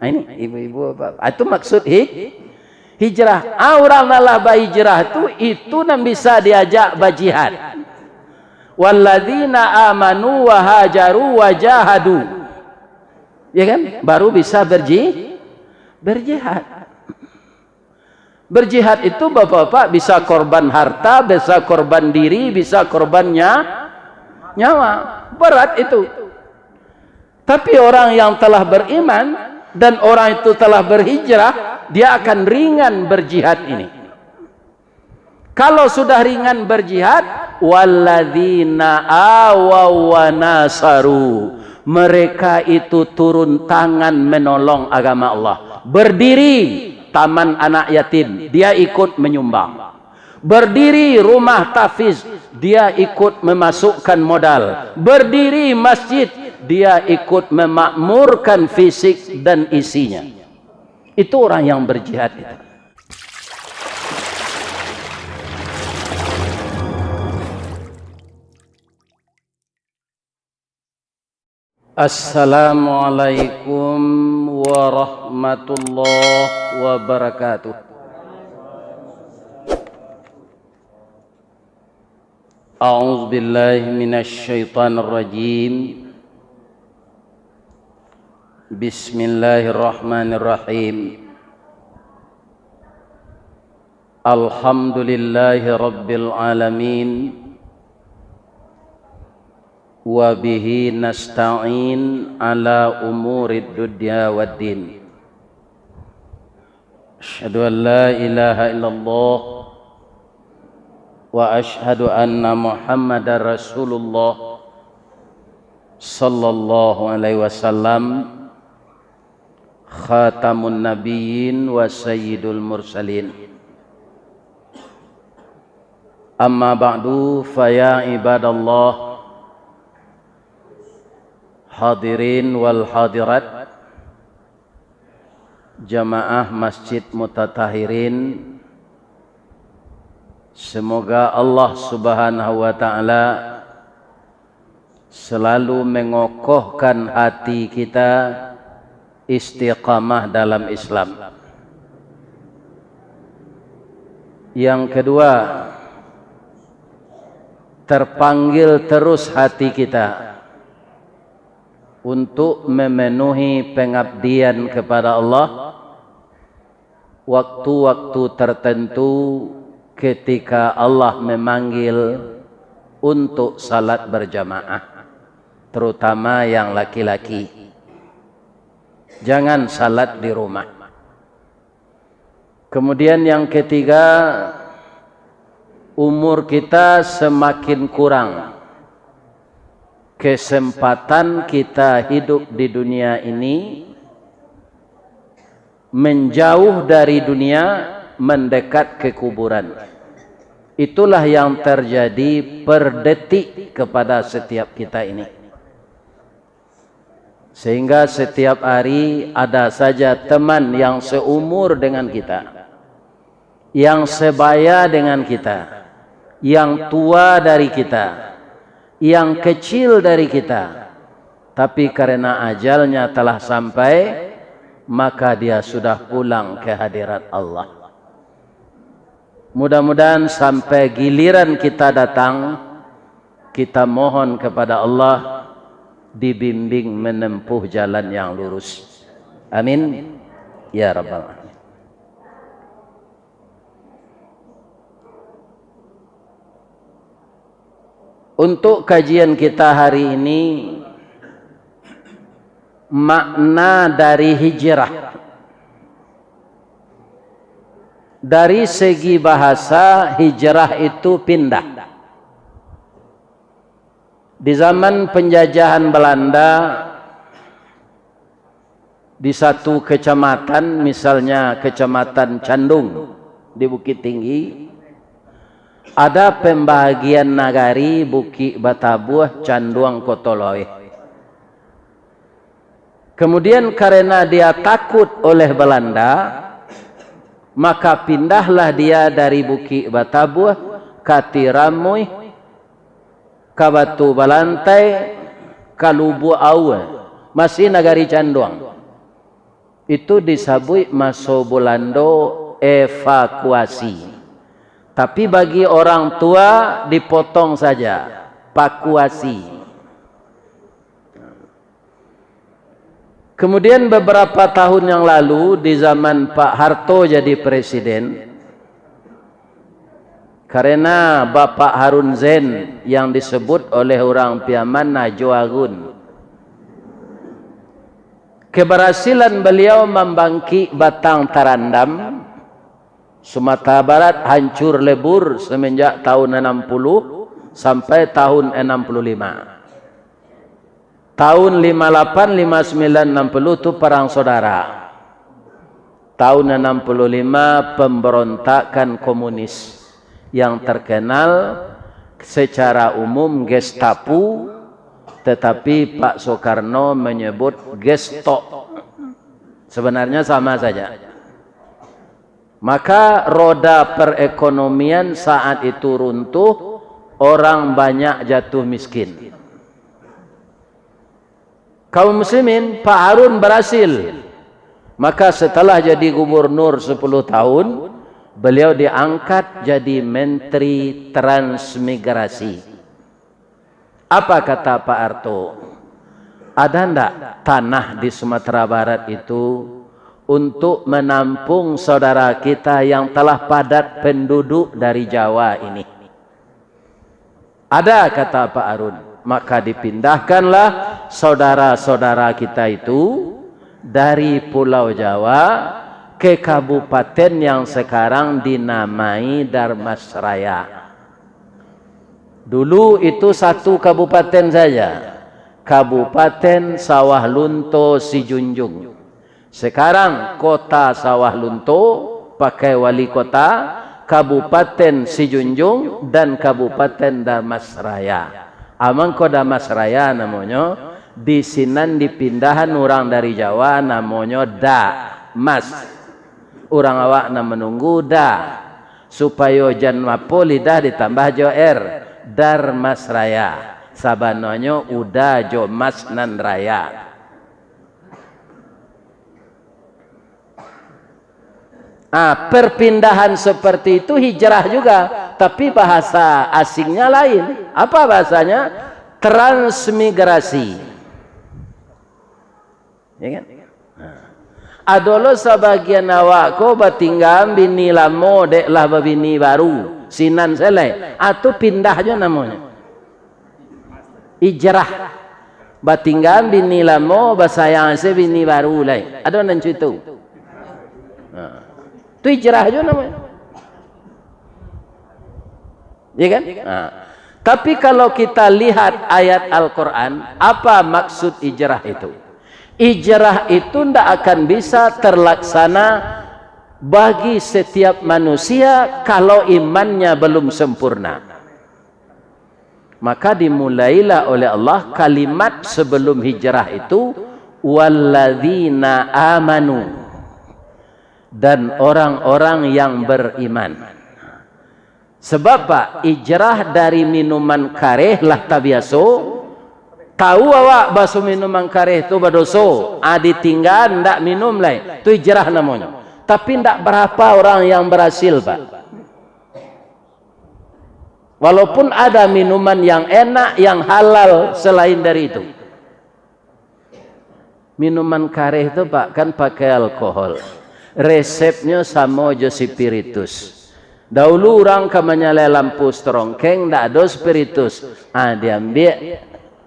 Ini ibu-ibu apa? Itu maksud hijrah. Orang nalah hijrah itu nan bisa diajak berjihad. Walladzina amanu wa hajaru wa jahadu. Ya kan? Baru bisa berjihad. Berjihad itu bapak-bapak bisa korban harta, bisa korban diri, bisa korbannya nyawa. Berat itu. Tapi orang yang telah beriman dan orang itu telah berhijrah, dia akan ringan berjihad ini. Kalau sudah ringan berjihad, walladzina awaw wa nasaru, mereka itu turun tangan menolong agama Allah. Berdiri taman anak yatim, dia ikut menyumbang. Berdiri rumah tahfiz, dia ikut memasukkan modal. Berdiri masjid, dia ikut memakmurkan fisik dan isinya. Itu orang yang berjihad itu. Assalamualaikum warahmatullahi wabarakatuh. A'udzu billahi minasy syaithanir rajim. Bismillahirrahmanirrahim. Alhamdulillahi rabbil alamin. Wa bihi nasta'in ala umurid dunya waddin. Asyhadu an la ilaha illallah wa asyhadu anna Muhammadar Rasulullah sallallahu alaihi wasallam, khatamun nabiyyin wa sayyidul mursalin. Amma ba'du, fa ya ibadallah, hadirin wal hadirat, jamaah Masjid Mutatahirin, semoga Allah Subhanahu wa taala selalu mengokohkan hati kita istiqamah dalam Islam. Yang kedua, terpanggil terus hati kita untuk memenuhi pengabdian kepada Allah waktu-waktu tertentu ketika Allah memanggil untuk salat berjamaah, terutama yang laki-laki. Jangan salat di rumah. Kemudian yang ketiga, umur kita semakin kurang. Kesempatan kita hidup di dunia ini menjauh dari dunia, mendekat ke kuburan. Itulah yang terjadi per detik kepada setiap kita ini. Sehingga setiap hari ada saja teman yang seumur dengan kita, yang sebaya dengan kita, yang tua dari kita, yang kecil dari kita, tapi karena ajalnya telah sampai, maka dia sudah pulang ke hadirat Allah. Mudah-mudahan sampai giliran kita datang, kita mohon kepada Allah dibimbing menempuh jalan yang lurus. Amin ya rabbal alamin. Untuk kajian kita hari ini, makna dari hijrah. Dari segi bahasa, hijrah itu pindah. Di zaman penjajahan Belanda, di satu kecamatan, misalnya kecamatan Candung di Bukit Tinggi, ada pembahagian nagari Bukit Batabuh, Canduang, Kotoloe. Kemudian karena dia takut oleh Belanda, maka pindahlah dia dari Bukit Batabuh ke Tiramui, ke Batu Balantai, ke Lubu Awe, masih nagari canduang. Itu disebut masuk Belanda evakuasi. Tapi bagi orang tua dipotong saja, pakuasi. Kemudian beberapa tahun yang lalu di zaman Pak Harto jadi presiden, karena Bapak Harun Zain yang disebut oleh orang Piaman Najoagun, keberhasilan beliau membangkit Batang Tarandam, Sumatera Barat hancur lebur semenjak tahun 60 sampai tahun 65. Tahun 58, 59, 60 itu perang saudara. Tahun 65 pemberontakan komunis yang terkenal secara umum Gestapo, tetapi Pak Soekarno menyebut Gesto. Sebenarnya sama saja. Maka roda perekonomian saat itu runtuh, orang banyak jatuh miskin. Kaum muslimin, Pak Harun berhasil. Maka setelah jadi gubernur 10 tahun, beliau diangkat jadi Menteri Transmigrasi. Apa kata Pak Harto? Ada enggak tanah di Sumatera Barat itu untuk menampung saudara kita yang telah padat penduduk dari Jawa ini? Ada, kata Pak Harun. Maka dipindahkanlah saudara-saudara kita itu dari Pulau Jawa ke kabupaten yang sekarang dinamai Darmasraya. Dulu itu satu kabupaten saja, Kabupaten Sawah Lunto Sijunjung. Sekarang kota Sawah Lunto pakai wali kota, Kabupaten Sijunjung dan Kabupaten Darmasraya. Amangko Darmasraya namanya, di sinan dipindahan orang dari Jawa namanya Mas. Orang awak menunggu supaya jan mapo lidah ditambah jo Darmasraya. Sabanonyo udah jo mas nan raya. Perpindahan seperti itu hijrah juga, tapi bahasa asingnya lain. Apa bahasanya? Transmigrasi. Ya kan? Adolo sebagian awak ko batinggal bini lamo dek lah bini baru sinan selai atau pindah aja namanya hijrah. Batinggal bini lamo basayang se bini baru lai ada nanti itu. Itu hijrah aja namanya. Ya kan? Tapi kalau kita lihat ayat Al-Quran, apa maksud hijrah itu? Hijrah itu tidak akan bisa terlaksana bagi setiap manusia kalau imannya belum sempurna. Maka dimulailah oleh Allah kalimat sebelum hijrah itu, walladzina amanu, dan orang-orang yang beriman. Sebab Pak, hijrah dari minuman kareh lah tabiaso. Tahu awak baso minuman kareh itu badoso, ditinggal ndak minum lain, itu hijrah namanya. Tapi ndak berapa orang yang berhasil, Pak. Walaupun ada minuman yang enak, yang halal selain dari itu. Minuman kareh itu Pak kan pakai alkohol. Resepnya sama aja spiritus. Dahulu orang menyalakan lampu strongkeng ndak ada spiritus. Diambil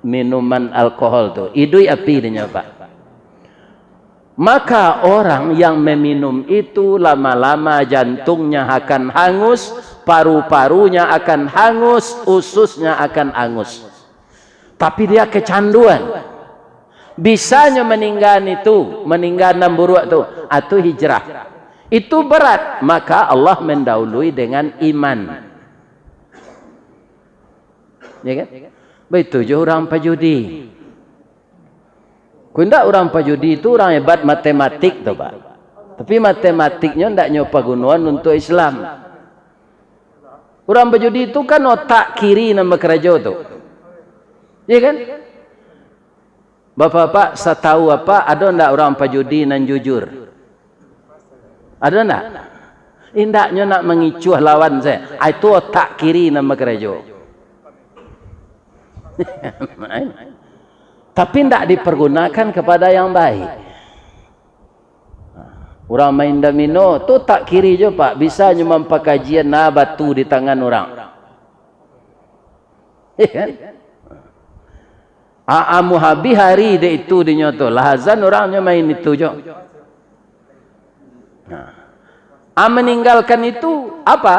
minuman alkohol tuh, idui api dia Pak. Maka orang yang meminum itu lama-lama jantungnya akan hangus, paru-parunya akan hangus, ususnya akan hangus. Tapi dia kecanduan. Bisanya meninggal itu, meninggal 6 buruk itu, atau hijrah. Itu berat, maka Allah mendahului dengan iman. Ya kan? Begitu juga orang pajudi. Kundak orang pajudi itu orang hebat matematik tuh Pak. Tapi matematiknya tidak nyoba gunuan untuk Islam. Orang pajudi itu kan otak kiri nama kerja tuh. Ya kan? Bapak-bapak, saya tahu apa? Ada enggak orang pajudi nan jujur? Ada enggak? Indaknya nak mengicuh lawan saya. Itu otak kiri nama gereja. Tapi tidak dipergunakan kepada yang baik. Orang main domino tu tak kiri je pak, bisa cuma kajian na batu di tangan orang. Muhabi hari dia itu dinyoto lahazan orangnya main itu je. Meninggalkan itu apa?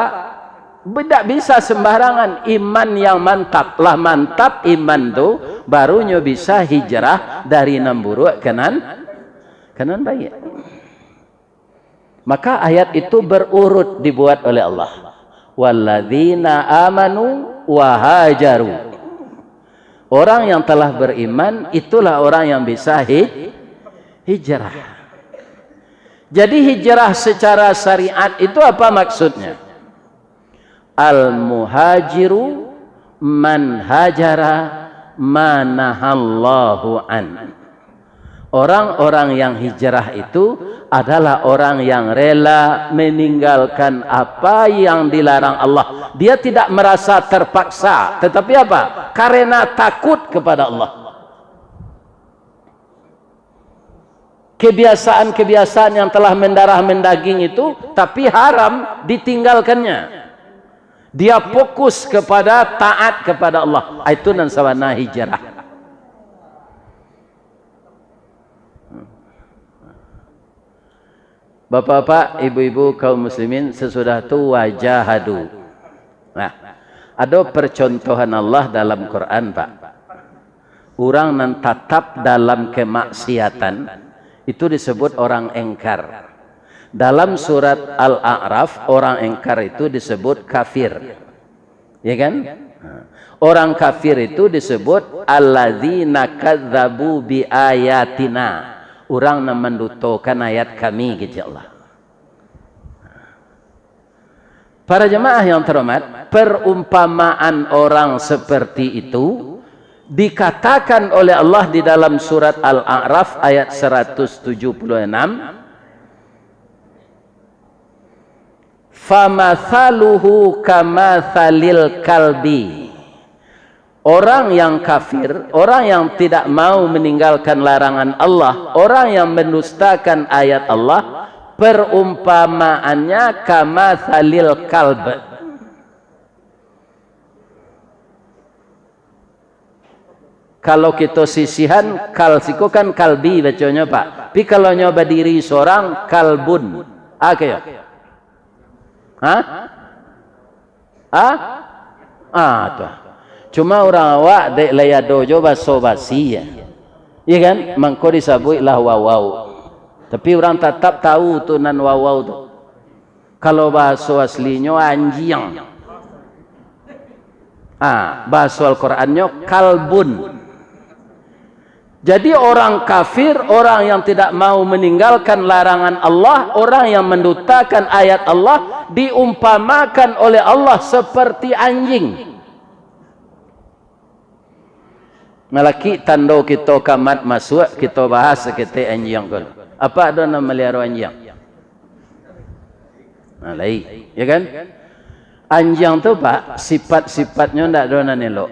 Tidak bisa sembarangan. Iman yang mantap lah, mantap iman tu barunya bisa hijrah dari nam buruk kanan baik. Maka ayat itu berurut dibuat oleh Allah. Walladzina amanu wa hajaru. Orang yang telah beriman itulah orang yang bisa hijrah. Jadi hijrah secara syariat itu apa maksudnya? Al-muhajiru man hajara manahallahu an. Orang-orang yang hijrah itu adalah orang yang rela meninggalkan apa yang dilarang Allah. Dia tidak merasa terpaksa, tetapi apa? Karena takut kepada Allah. Kebiasaan-kebiasaan yang telah mendarah mendaging itu, tapi haram ditinggalkannya. Dia fokus kepada taat kepada Allah. Itu nan sawana hijrah. Bapak-bapak, ibu-ibu kaum muslimin, sesudah itu wajahadu. Nah, ada percontohan Allah dalam Quran, Pak. Orang yang tetap dalam kemaksiatan itu disebut orang engkar. Dalam surat Al-A'raf, orang engkar itu disebut kafir. Ya kan? Orang kafir itu disebut alladzina kadzabu bi ayatina. Orang yang mendustakan ayat kami, gitu Allah. Para jemaah yang terhormat, perumpamaan orang seperti itu dikatakan oleh Allah di dalam surat Al-A'raf ayat 176. Famathaluhu kamathalil kalbi. Orang yang kafir, orang yang tidak mau meninggalkan larangan Allah, orang yang mendustakan ayat Allah, perumpamaannya kamathalil kalb. Kalau kita sisihan, kalsiko kan kalbi bacanya Pak. Tapi kalau nyoba diri seorang, kalbun. Oke. Tuh. Cuma orang awak dek laya dojo baso basi ya. Iya kan? Mangko disebut lah wawau. Tapi orang tetap tahu tu nan wawau tu. Kalau bahasa aslinya anjing. Bahasa Al-Qur'annya kalbun. Jadi orang kafir, orang yang tidak mau meninggalkan larangan Allah, orang yang mendustakan ayat Allah, diumpamakan oleh Allah seperti anjing. Malaki tando kita kamat masuk, kita bahas kita anjing kan. Apa ada nama melihara anjing? Lain, ya kan? Anjing tu Pak, sifat-sifatnya ndak ada nan elok.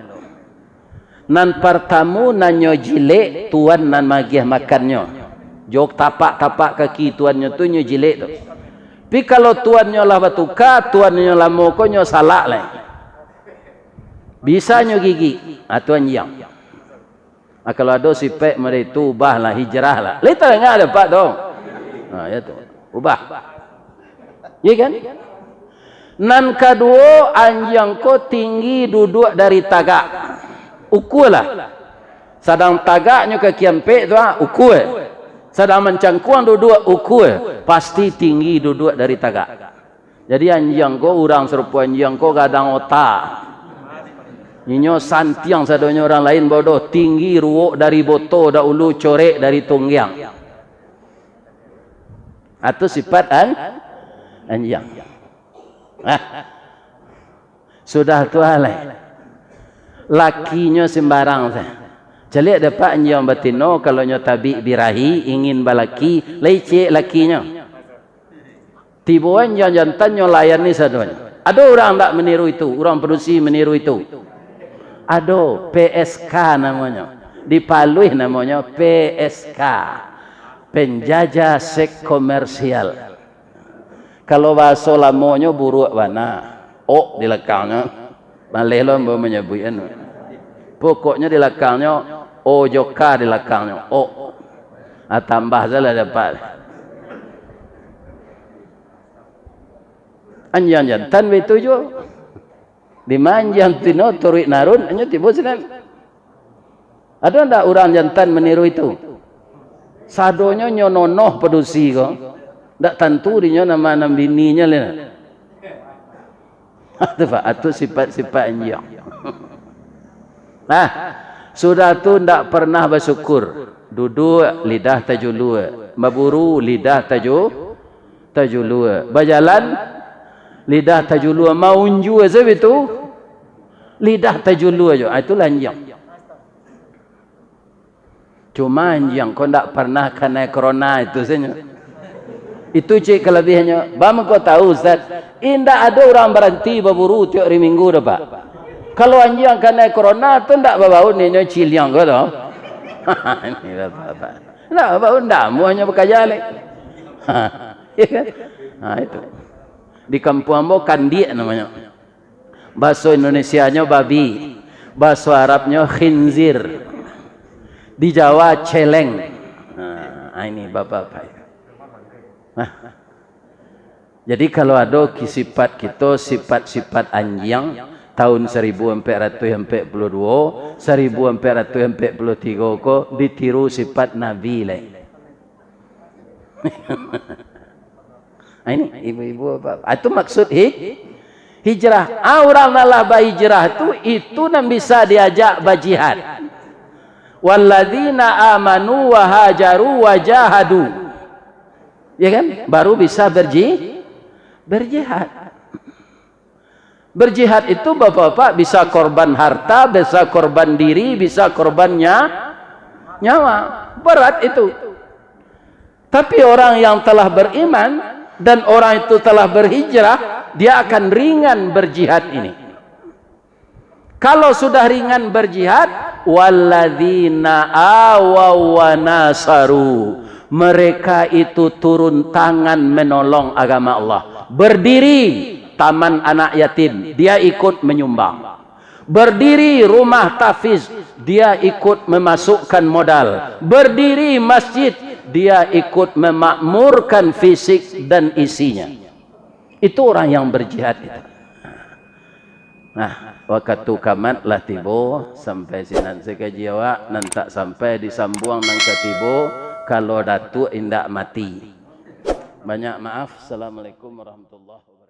Nan pertamu nanyo jilek, tuan nan magih makannya. Jok tapak-tapak kaki tuannya tu nyo jilek tu. Tapi kalau tuannya lah batuka, tuannya lah mokonyo salak lah. Bisa nyo gigi, tuan yang. Kalau ada sifat mereka itu ubah lah, hijrah lah. Lita enggak ada Pak dong. Ya tu, ubah. Ya kan? Nan kedua, anjing ko tinggi duduk dari tagak. Ukur lah. Sedang tagaknya ke kiampe tu ukur. Sedang mencangkuang duduk ukur. Pasti tinggi duduk dari tagak. Jadi anjing ko orang serupa anjing ko kadang otak. Inyo santiang sadonya orang lain bodoh, tinggi ruok dari boto da ulu corek dari tunggyang. Atau sifat anjing. Sudah tu alai. Lakinya sembarang Celik dapat anjang batino kalau nyo tabi birahi ingin balaki, lecek lakinya. Tibuan jantan nyo layan ni saduanya. Ada orang tak meniru itu, orang produksi meniru itu. Ada PSK namanya. Di Palui namanya PSK. Penjajah seks komersial. Kalau bahasa lamonyo buruk mana? Oh di lekangnya. Malelo mbak menyebutkan. Pokoknya di lekangnya oh joka di lekangnya. Oh. Tambah salah dapat. Anjang jantan begitu juga. Di manjang tino turik narun hanya tiba sinan. Ada ndak orang jantan meniru itu? Sadonya nyononoh produksi kok. Ndak tentu dia nama bininya le. Itu sifat-sifat anjang. Nah, sudah tu ndak pernah bersyukur. Duduk lidah tajulua, maburu lidah tajulua. Berjalan lidah tajulua maunju aja itu. Lidah tajulua aja. Itulah anjang. Cuma anjang kau tak pernah kena corona itu saja. Itu cik kelebihannya. Bama kau tahu Ustaz, indah ada orang berhenti berburu tiap hari minggu dah Pak. Kalau anjang kena corona tu tak berbau ni nyo ciliang kau tahu. Ini apa? Tak berbau ndak, mu hanya bekerja lek. Ya kan? Itu. Di kampung ambo kandiak namanya. Bahasa Indonesianya babi. Bahasa Arabnya khinzir. Di Jawa celeng. Ini bapak-bapak. Jadi kalau ada sifat kita, sifat-sifat anjing tahun 1442, 1443 kok ditiru sifat Nabi le. Ini ibu-ibu bapak. Itu maksud hijrah. Orang nalah hijrah itu nan bisa diajak berjihad. Walladzina amanu wa hajaru wa jahadu. Ya kan? Baru bisa berjihad. Berjihad itu Bapak-bapak bisa korban harta, bisa korban diri, bisa korbannya nyawa. Berat itu. Tapi orang yang telah beriman dan orang itu telah berhijrah, dia akan ringan berjihad ini. Kalau sudah ringan berjihad, walladzina awaw wa nasaru, mereka itu turun tangan menolong agama Allah. Berdiri taman anak yatim, dia ikut menyumbang. Berdiri rumah tafiz, dia ikut memasukkan modal. Berdiri masjid, dia ikut memakmurkan fisik dan isinya. Itu orang yang berjihad itu. Nah, waktu kamat lah tibo sampai sinan sekaji awak nanti sampai disambung nang ketibo kalau datuk indak mati. Banyak maaf. Assalamualaikum warahmatullahi wabarakatuh.